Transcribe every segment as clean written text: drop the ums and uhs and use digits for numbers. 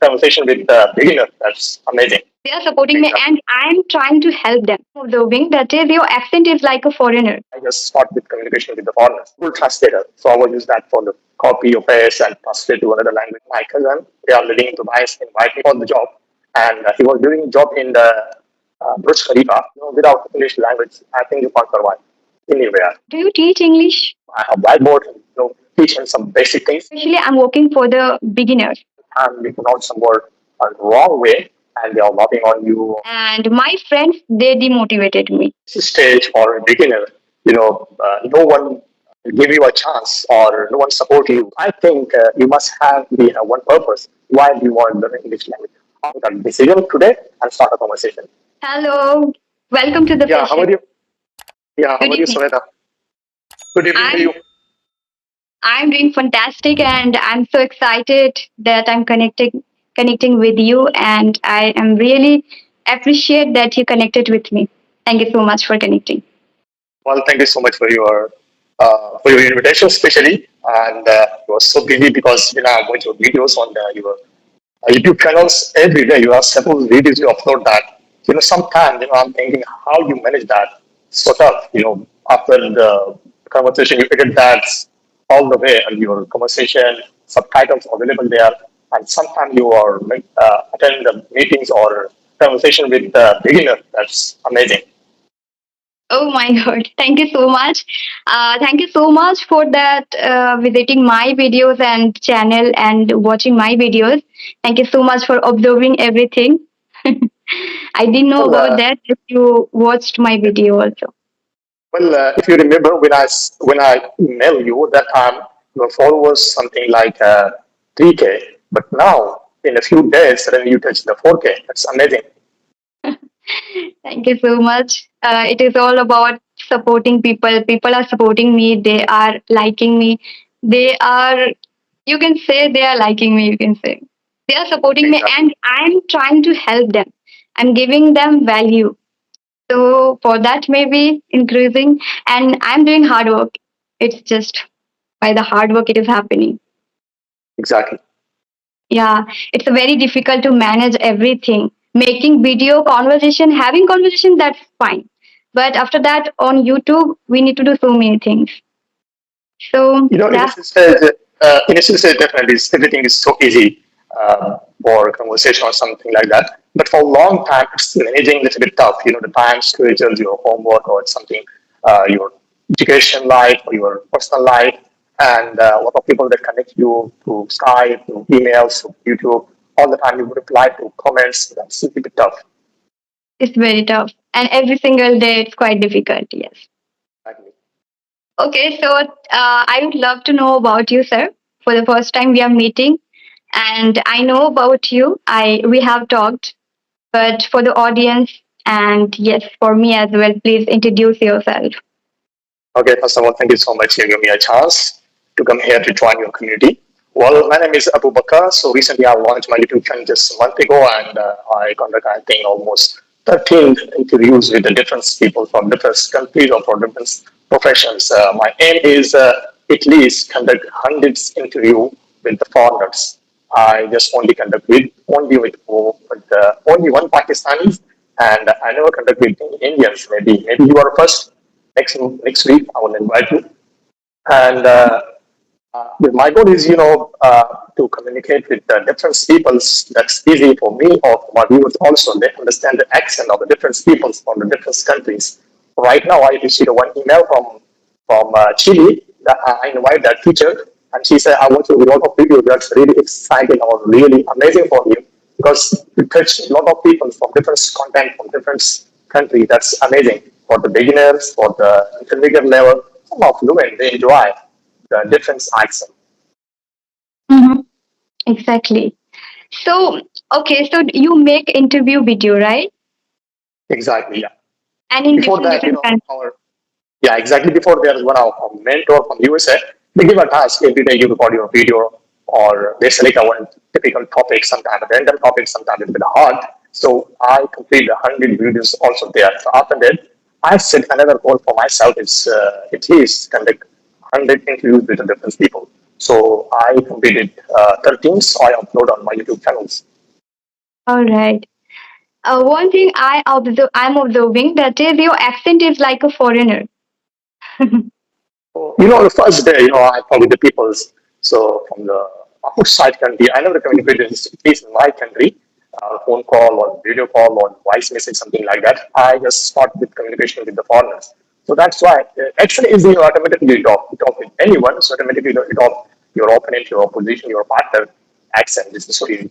conversation with the beginner. That's amazing. They are supporting me and I'm trying to help them. Observing that is your accent is like a foreigner. I just start with communication with the foreigners. Google Translator. So I will use that for the copy or paste and translate to another language. My cousin, they are living in Dubai, invite me for the job. And he was doing a job in the Burj Khalifa. Without English language, I think you can't survive anywhere. Do you teach English? I have whiteboard, teach him some basic things. Especially I'm working for the beginners. And we pronounce some word wrong way and they are laughing on you. And my friends, they demotivated me. Stage for a beginner, no one give you a chance or no one support you. I think you must have one purpose. Why do you want to learn English language? Make a decision today and start a conversation. Hello, welcome to the Yeah, how are you? Yeah, how Good are you, evening. Sweta? Good evening to you. I'm doing fantastic and I'm so excited that I'm connecting with you and I am really appreciate that you connected with me. Thank you so much for connecting. Well, thank you so much for your invitation, especially. And you was so busy because I'm going to videos on your YouTube channels every day. You have several videos you upload that. Sometimes I'm thinking how you manage that so tough. After the conversation, you edit that all the way, and your conversation subtitles available there. And sometimes you are attend the meetings or conversation with the beginner. That's amazing. Oh my God. Thank you so much. Thank you so much for that, visiting my videos and channel and watching my videos. Thank you so much for observing everything. I didn't know Well, about that if you watched my video also. if you remember when I emailed you that time, your followers something like 3K, but now in a few days, suddenly you touch the 4K. That's amazing. Thank you so much. It is all about supporting people. People are supporting me. They are liking me. They are, you can say they are liking me, you can say. They are supporting me Exactly. and I'm trying to help them. I'm giving them value. So for that, maybe increasing and I'm doing hard work. It's just by the hard work it is happening. Exactly. Yeah, it's very difficult to manage everything. Making video conversation, having conversation, that's fine. But after that, on YouTube, we need to do so many things. So yeah, Initial stage definitely everything is so easy for conversation or something like that. But for a long time, it's managing a little bit tough. The time schedules, your homework, or something, your education life or your personal life, and a lot of people that connect you through Skype, through emails, through YouTube. All the time you reply to comments. That's a little bit tough. it's very tough. And every single day, it's quite difficult. Yes. Exactly. Okay, so I would love to know about you, sir. For the first time, we are meeting, and I know about you. I we have talked, but for the audience and yes, for me as well, please introduce yourself. Okay, first of all, thank you so much for giving me a chance to come here to join your community. Well, my name is Abu Bakar. So recently I launched my YouTube channel just a month ago and I conduct, I think, almost 13 interviews with the different people from different countries or from different professions. My aim is at least conduct hundreds interview with the foreigners. I just only conduct with only one Pakistani and I never conduct with Indians. Maybe you are first next week. I will invite you. And my goal is, to communicate with the different peoples. That's easy for me or for my viewers also. They understand the accent of the different peoples from the different countries. Right now, I received one email from Chile that I invite that teacher, and she said, "I want to do a lot of videos. That's really exciting or really amazing for you because you touch a lot of people from different content from different countries. That's amazing for the beginners, for the intermediate level. Some of fluent, they enjoy the different accent." Mhm. Exactly. So, okay, so you make interview video, right? Exactly, yeah. And in Before different that, different countries. yeah, exactly. Before there's one of a mentor from USA. They give a task every day. You record your video, or they select a one typical topic, sometimes a random topic, sometimes a bit hard. So I complete 100 videos also there. So after that, I set another goal for myself. It's at least conduct 100 interviews with the different people. So I completed 13, so I upload on my YouTube channels. All right. One thing I'm observing that is your accent is like a foreigner. The first day, I talk with the peoples. So from the outside country, I never communicated at least in my country, phone call or video call or voice message, something like that. I just start with communication with the foreigners. So that's why actually is you automatically talk with anyone. So automatically you talk your opponent, your opposition, your partner accent. This is so easy.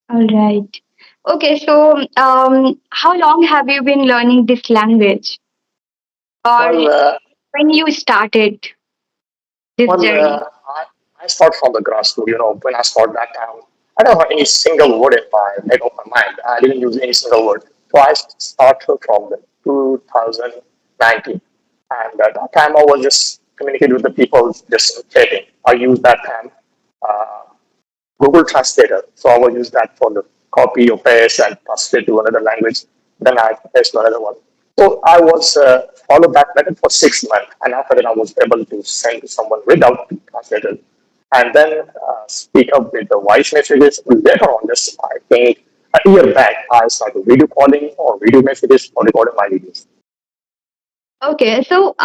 All right. Okay, so how long have you been learning this language, or Well, when you started this Well, journey? I start from the grassroots. When I start that time, I don't have any single word in my head of my mind. I didn't use any single word. So I start from the 2019, and at that time I was just communicating with the people, just chatting. I used that time. Uh, Google Translator. So I will use that for the copy or paste and translate to another language. Then I paste to another one. So I was followed that method for 6 months, and after that I was able to send to someone without the translator, and then speak up with the voice messages. Later on, just I think a year back, I started video calling or video messages or recording my videos. Okay, so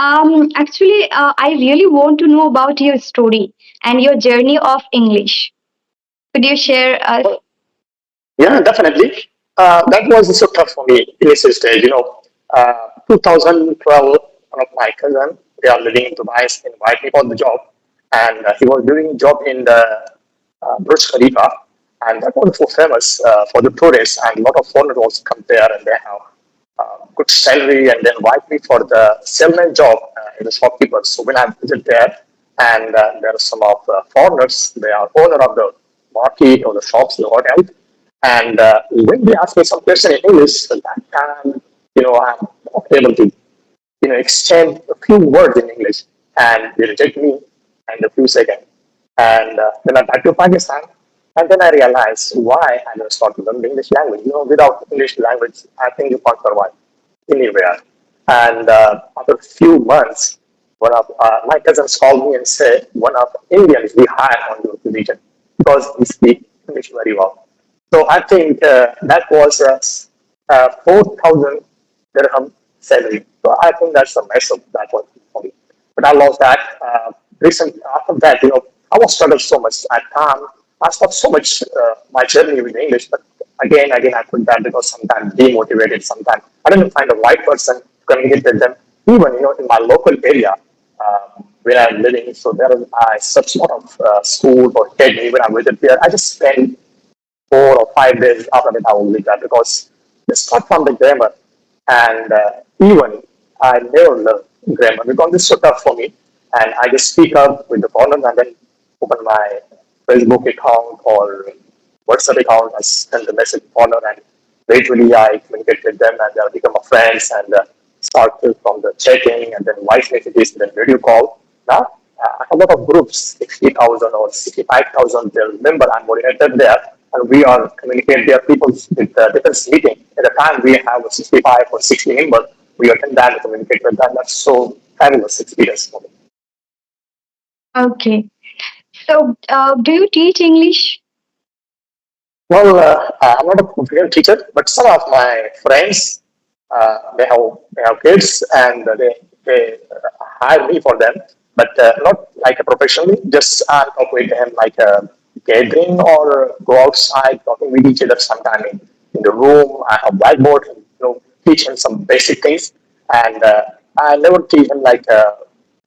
actually, I really want to know about your story and your journey of English. Could you share us? Well, yeah, definitely. That was so tough for me initial stage. 2012, one of my cousin, they are living in Dubai, invited me for the job, and he was doing a job in the Burj Khalifa, and that was so famous for the tourists, and a lot of foreigners also come there, and they have good salary, and then invite me for the salesman job in the shopkeeper. So when I visit there, and there are some of foreigners, they are owner of the market or the shops, the hotel, and when they ask me some question in English, at that time, I'm not able to, exchange a few words in English, and they reject me in a few seconds. And then I back to Pakistan, and then I realized why I just start to learn the English language. Without English language, I think you can't survive anywhere. And after a few months, one of my cousins called me and said, one of Indians we hire on your position because we speak English very well. So I think that was 4,000 dirham salary. So I think that's a mess of that one for me. But I lost that. After that, I was struggling so much at time. I stopped so much my journey with English, but again, I put that because sometimes demotivated. Sometimes I didn't find a right person to communicate with them. Even in my local area where I'm living, so there is such lot of school or academy. When I visit there, I just spend 4 or 5 days after that I will leave that because it's not from the grammar. And even I never learned grammar because it's so tough for me. And I just speak up with the foreigners and then open my Facebook account or WhatsApp account. I send the message to foreigner and gradually I communicate with them and they become a friends and start from the chatting and then voice messages and then video call. Now a lot of groups, 60,000 or 65,000 member I'm moderated there, and we are communicate their people with different meeting. At the time we have a 65 or 60 member, we attend that and communicate with them. That's so fabulous experience for me. Okay, so do you teach English? Well, I'm not a professional teacher, but some of my friends, they have kids and they hire me for them, but not like a professionally. Just talk with them like a gathering or go outside talking with each other sometime in the room. I have whiteboard, teach them some basic things, and I never teach them like a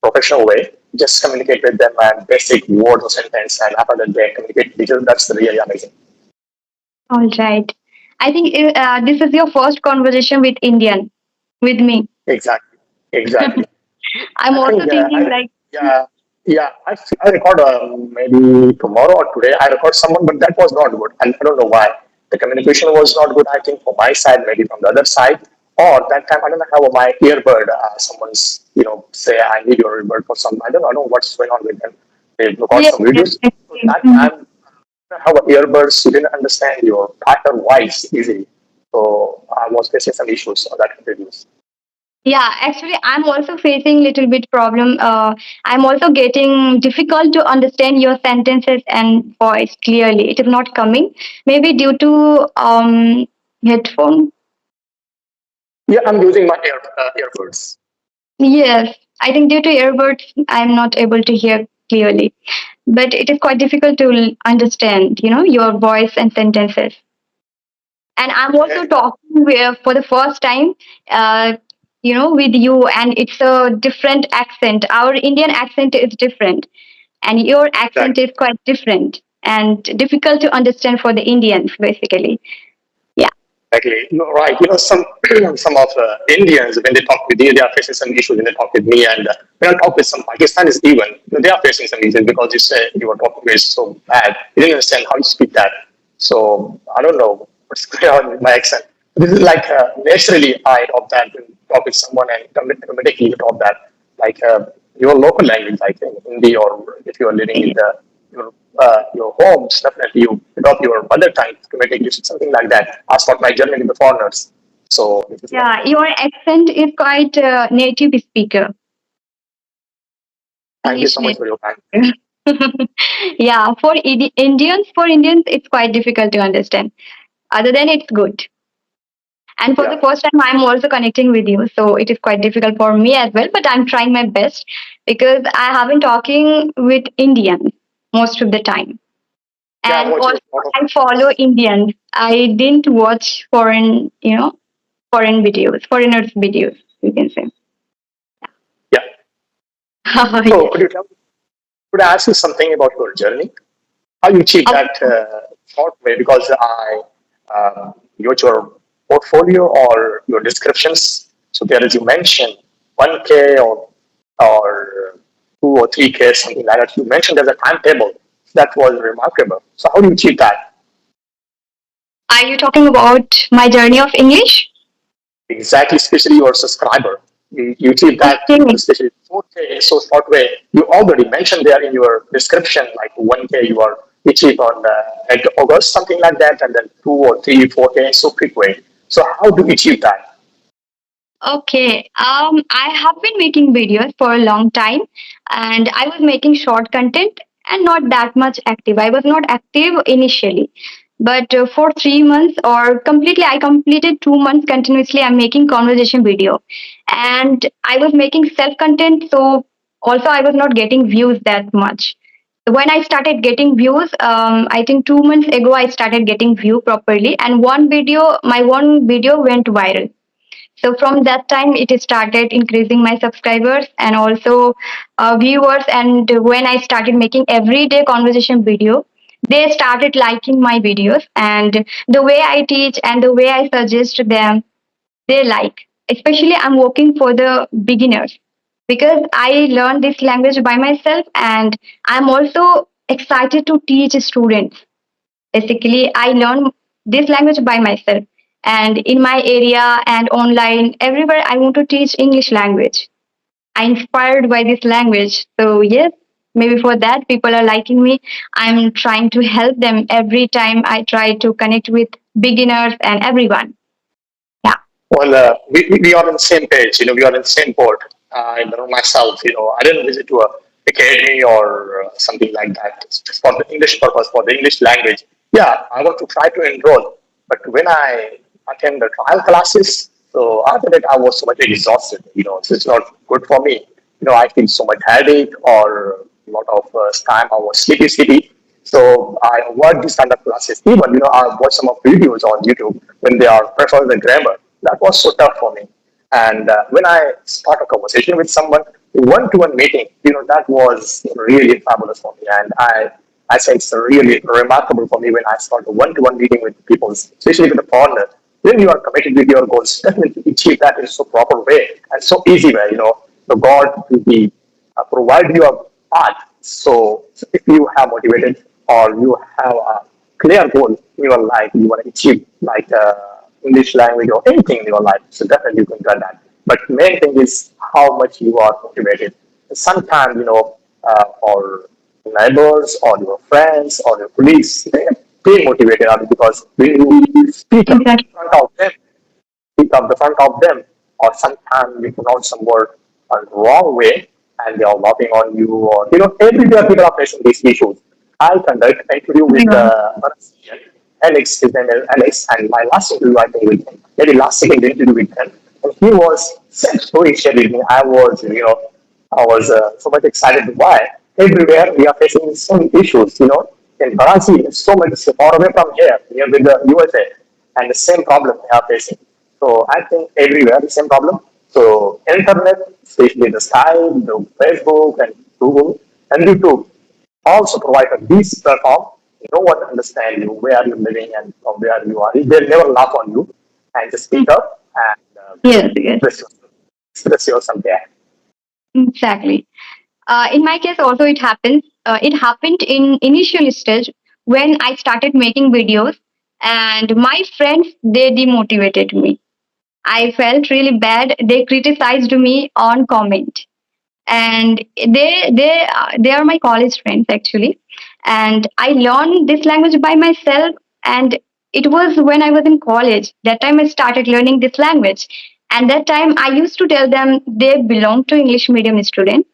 professional way. Just communicate with them and basic words or sentence, and after that they communicate with each other. That's really amazing. All right. I think this is your first conversation with Indian, with me. Exactly. Exactly. I'm I also think, thinking like, yeah, yeah. I record maybe tomorrow or today. I record someone, but that was not good, and I don't know why. The communication was not good. I think from my side, maybe from the other side, or that time I don't have my earbud. Someone's, say I need your earbud for some. I don't know what's going on with them. They record yes, some yes, videos. So actually. that time, I have earbuds. You didn't understand your partner voice easily. So I was facing some issues on that videos. Yeah, actually, I'm also facing little bit problem. I'm also getting difficult to understand your sentences and voice clearly. It is not coming. Maybe due to headphone. Yeah, I'm using my earbuds. Yes, I think due to earbuds, I'm not able to hear clearly. But it is quite difficult to understand, your voice and sentences. And I'm also Okay, talking for the first time, uh, with you, and it's a different accent. Our Indian accent is different, and your accent exactly. is quite different and difficult to understand for the Indians, basically. Yeah. Exactly. No, right. Some some of Indians when they talk with you, they are facing some issues when they talk with me, and when I talk with some Pakistanis, even they are facing some issues because you say your talking is so bad. You didn't understand how you speak that. So I don't know what's going on with my accent. This is like naturally I adopt that when talk with someone and automatically adopt that like your local language, like in Hindi, or if you are living in the your homes, definitely you adopt your mother tongue automatically, something like that. I start my journey with the foreigners. So this is like Yeah, your accent is quite native speaker, thank you English so much for native your time. speaker. Yeah, Indians, it's quite difficult to understand. Other than it's good. And for Yeah, the first time, I'm also connecting with you. So it is quite difficult for me as well, but I'm trying my best because I have been talking with Indians most of the time. yeah, I'm And watching also, a lot of I follow videos. Indians. I didn't watch foreign videos, foreigners' videos, you can say. Yeah. So Yes. could I ask you something about your journey? How you achieve Of that short way? Because I got your portfolio or your descriptions. So there is you mentioned 1K or 2 or 3K, something like that. You mentioned there's a timetable. That was remarkable. So how do you achieve that? Are you talking about my journey of English? Exactly, especially your subscriber. You achieve that, Okay. especially 4K, so short way. You already mentioned there in your description, like 1K you are achieve on at August, something like that, and then 2 or 3, 4K, so quick way. So how do you achieve that? Okay. I have been making videos for a long time, and I was making short content and not that much active. I was not active initially, but for 3 months or completely, I completed 2 months continuously. I'm making conversation video, and I was making self content. So also, I was not getting views that much. When I started getting views, I think 2 months ago, I started getting view properly, and my one video went viral. So from that time, it started increasing my subscribers and also viewers. And when I started making everyday conversation video, they started liking my videos, and the way I teach and the way I suggest to them, they like. Especially, I'm working for the beginners because I learned this language by myself, and I'm also excited to teach students. Basically, I learned this language by myself. And in my area and online, everywhere, I want to teach English language. I inspired by this language. So yes, maybe for that people are liking me. I'm trying to help them every time I try to connect with beginners and everyone. Yeah. Well, we are on the same page. We are in the same boat. I know myself. I didn't visit to a academy or something like that just for the English purpose, for the English language. Yeah, I want to try to enroll, but when I attend the trial classes, so after that I was so much exhausted. So it's not good for me. I feel so much headache or a lot of time I was sleepy. So I avoid these kind of classes. Even I watch some of videos on YouTube when they are preferring the grammar. That was so tough for me. And when I start a conversation with someone, one-to-one meeting, that was really fabulous for me. And I say it's really remarkable for me when I start a one-to-one meeting with people, especially with a partner. When you are committed with your goals, definitely achieve that in so proper way and so easy way. The God will be provide you a path. So if you have motivated or you have a clear goal in your life, you want to achieve like English language or anything in your life, so definitely you can do that. But main thing is how much you are motivated. Sometimes or neighbors or your friends or your colleagues, they feel motivated because when you speak up in Exactly. front of them, speak up in front of them. or sometimes you pronounce some word a wrong way and they are laughing on you, or everywhere people are facing these issues. I conduct an interview with Yeah. Alex, his name is Alex, and my last interview I think with him, maybe last second interview with him, and he was so shared with me. I was so much excited. Why? Everywhere we are facing some issues. In Brazil, it's so much far away from here, near with the USA, and the same problem we are facing. So I think everywhere the same problem. So internet, especially the Skype, the Facebook, and Google and YouTube, also provide a this platform. No one understand you, where you're living and from where you are. They'll never laugh on you and just speak up and Yes, yes, express yourself there. exactly. In my case, also it happens. It happened in initial stage when I started making videos, and my friends they demotivated me. I felt really bad. They criticized me on comment, and they are my college friends actually, and I learned this language by myself. And it was when I was in college that time I started learning this language, and that time I used to tell them they belong to English medium student.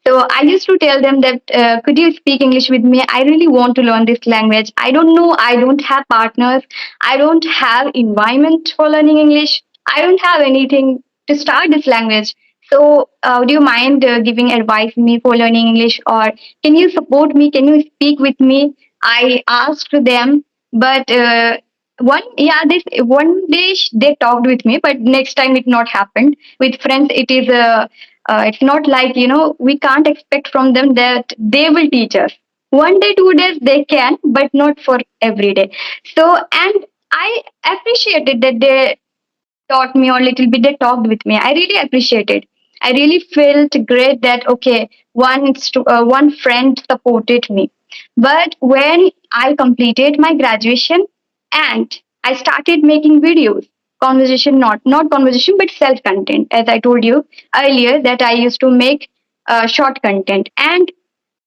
So I used to tell them that could you speak English with me? I really want to learn this language. I don't know, I don't have partners, I don't have environment for learning English, I don't have anything to start this language. So, do you mind giving advice me for learning English, or can you support me? Can you speak with me? I asked them, but this one day they talked with me, but next time it not happened. With friends, it's not like we can't expect from them that they will teach us. One day, 2 days they can, but not for every day. So, and I appreciated that they taught me or little bit they talked with me. I really appreciated. I really felt great that okay, one friend supported me. But when I completed my graduation and I started making videos, conversation, not conversation but self content, as I told you earlier that I used to make short content. And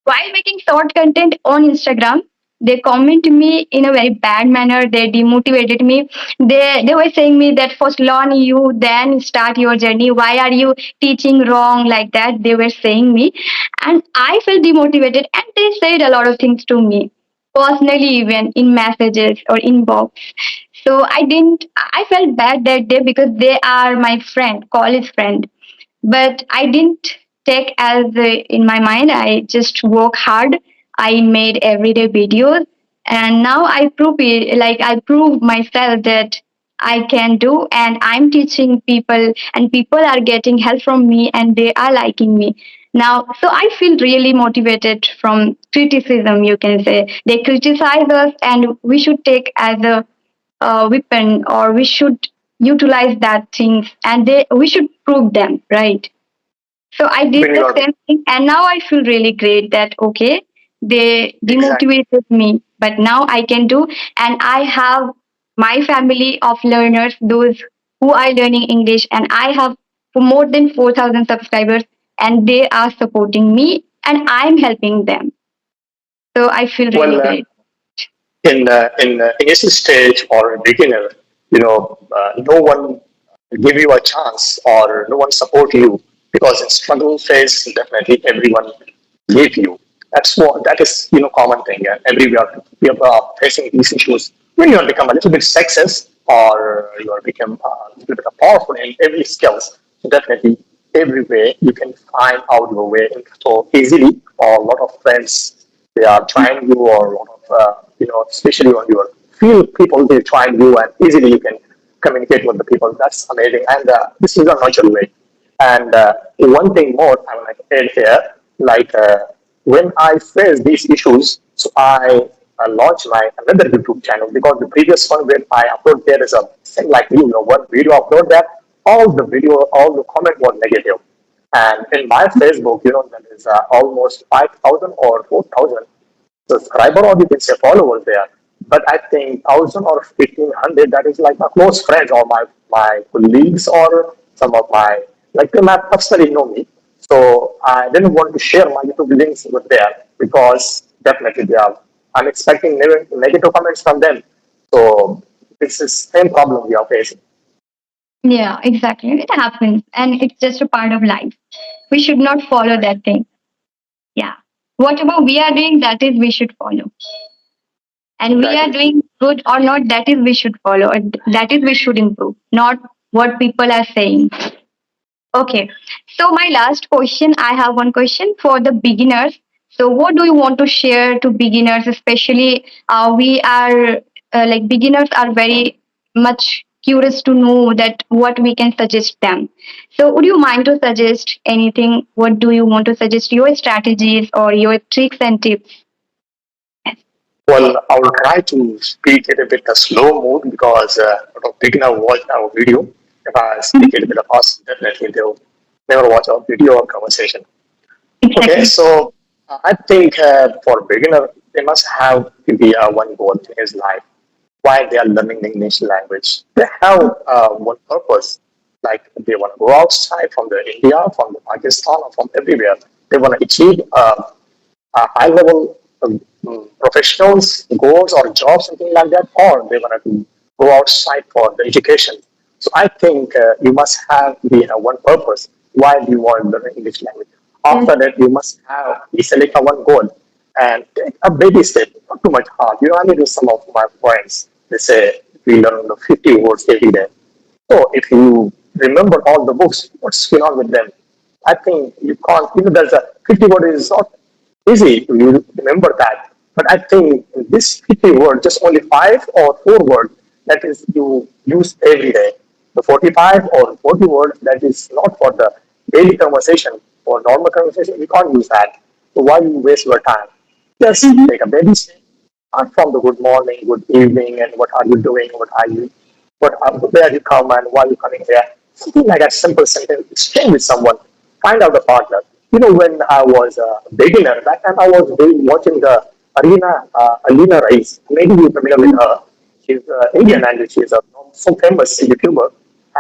while making short content on Instagram, they comment me in a very bad manner. They demotivated me. They were saying me that first learn you, then start your journey. Why are you teaching wrong like that? They were saying me, and I felt demotivated. And they said a lot of things to me personally, even in messages or inbox. So I didn't. I felt bad that day because they are my friend, college friend, but I didn't take as in my mind. I just work hard. I made everyday videos, and now I prove it. Like I prove myself that I can do, and I'm teaching people, and people are getting help from me, and they are liking me now. So I feel really motivated from criticism. You can say they criticize us, and we should take as a weapon, or we should utilize that things, and we should prove them right. So I did Bring the your same thing, and now I feel really great that okay, they exact. demotivated me, but now I can do, and I have my family of learners, those who are learning English, and I have more than 4,000 subscribers, and they are supporting me, and I'm helping them. So I feel really Well, great. in initial stage or a beginner, no one give you a chance or no one support you, because in struggle phase definitely everyone leave you. That is common thing. Everywhere we are facing these issues. When you have become a little bit success or you have become a little bit powerful in every skills, so definitely every way you can find out your way in so easily. Or a lot of friends they are trying you, or a lot of especially on your field people they trying you, and easily you can communicate with the people. That's amazing, and this is a natural way. And one thing more I would like to add here, like when I face these issues, so I launched my another YouTube channel, because the previous one where I upload there is a same like one video upload that all the comment was negative. And in my Facebook, there is almost 5,000 or 4,000 subscriber, or you can say followers there. But I think 1,000 or 1,500, that is like my close friends or my colleagues or some of my, like they might personally know me. So I didn't want to share my YouTube links with there, because definitely I'm expecting negative comments from them. So this is same problem we are facing. Yeah, exactly. It happens and it's just a part of life. We should not follow Right. that thing. Yeah. Whatever we are doing, that is we should follow. And we are Exactly. doing good or not, that is we should follow. And that is we should improve, not what people are saying. Okay. So my last question, I have one question for the beginners. So what do you want to share to beginners, especially we are like beginners are very much curious to know that what we can suggest them. So would you mind to suggest anything? What do you want to suggest your strategies or your tricks and tips? Well, I will try to speak it a bit a slow mode because a lot of beginner watch our video. If I speak it a bit fast, definitely they'll never watch our video or conversation. Okay, Exactly. so I think for beginner, they must have to be one goal in his life. Why they are learning the English language? They have one purpose. Like they want to go outside from the India, from the Pakistan, or from everywhere. They want to achieve high level professionals, goals, or jobs, something like that, or they want to go outside for the education. So I think you must have one purpose. Why do you want to learn English language? Yes. After that, you must have you select a one goal and take a baby step, not too much hard. I need to some of my friends. They say we learn the 50 words every day. So if you remember all the books, what's going on with them? I think you can't, there's a 50 word is not easy to remember that. But I think this 50 word, just only 5 or 4 words that is you use every day. The 45 or 40 words that is not for the daily conversation or normal conversation, you can't use that. So why you waste your time? Just Mhm. take a baby step, start from the good morning, good evening, and what are you doing, where you come and why you coming here. Something like a simple sentence. Exchange with someone. Find out the partner. When I was a beginner, that time I was watching the Alina Rice. Maybe you're familiar with her. She's Indian and she's a so famous YouTuber.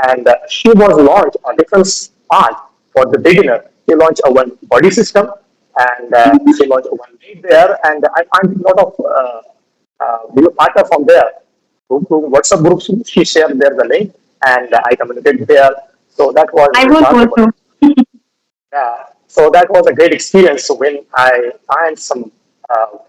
And she was launched a different part for the beginner. She launched a one body system and she launched a one leg there. And I find a lot of partner from there through WhatsApp groups. She shared there the link, and I communicated there. So that was I was remarkable. also. Yeah. So that was a great experience. So when I find some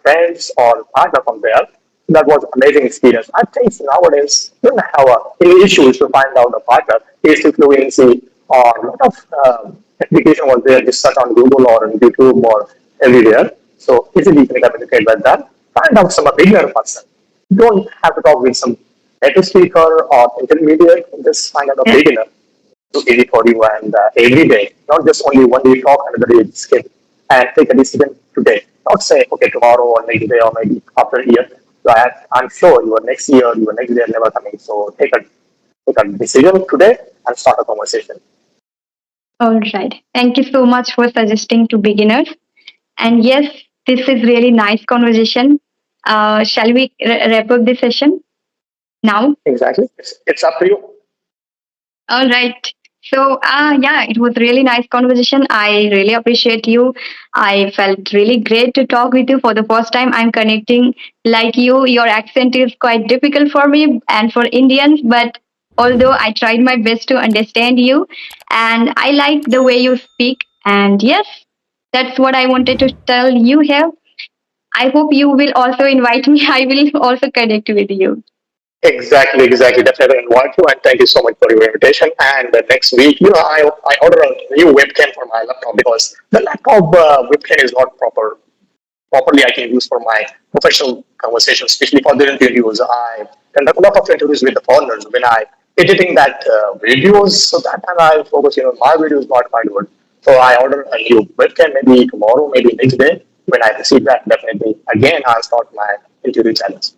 friends or partner from there, that was amazing experience. I think nowadays you don't have any issues to find out a partner. Basic fluency or a lot of application was there. Just search on Google or on YouTube or everywhere. So easily you can communicate with that. Find out some beginner person. You don't have to talk with some native speaker or intermediate. Just find out a Yes. beginner to easy for you and every day, not just only one day talk, another day skip, and take a decision today. Not say, okay, tomorrow or next day or maybe after a year. So I'm sure your next year, your next day are never coming. So take a decision today and start a conversation. All right. Thank you so much for suggesting to beginners. And yes, this is really nice conversation. Shall we wrap up this session now? Exactly. It's up to you. All right. So, yeah, it was really nice conversation. I really appreciate you. I felt really great to talk with you for the first time. I'm connecting like you. Your accent is quite difficult for me and for Indians, but although I tried my best to understand you, and I like the way you speak. And yes, that's what I wanted to tell you here. I hope you will also invite me. I will also connect with you. Exactly. Definitely invite you and thank you so much for your invitation. And next week, I order a new webcam for my laptop because the laptop webcam is not properly I can use for my professional conversation, especially for the interviews. I conduct a lot of interviews with the foreigners when I editing that videos. So that time I focus, my videos not quite good. So I order a new webcam maybe tomorrow, maybe next day. When I receive that, definitely again I start my interview challenge.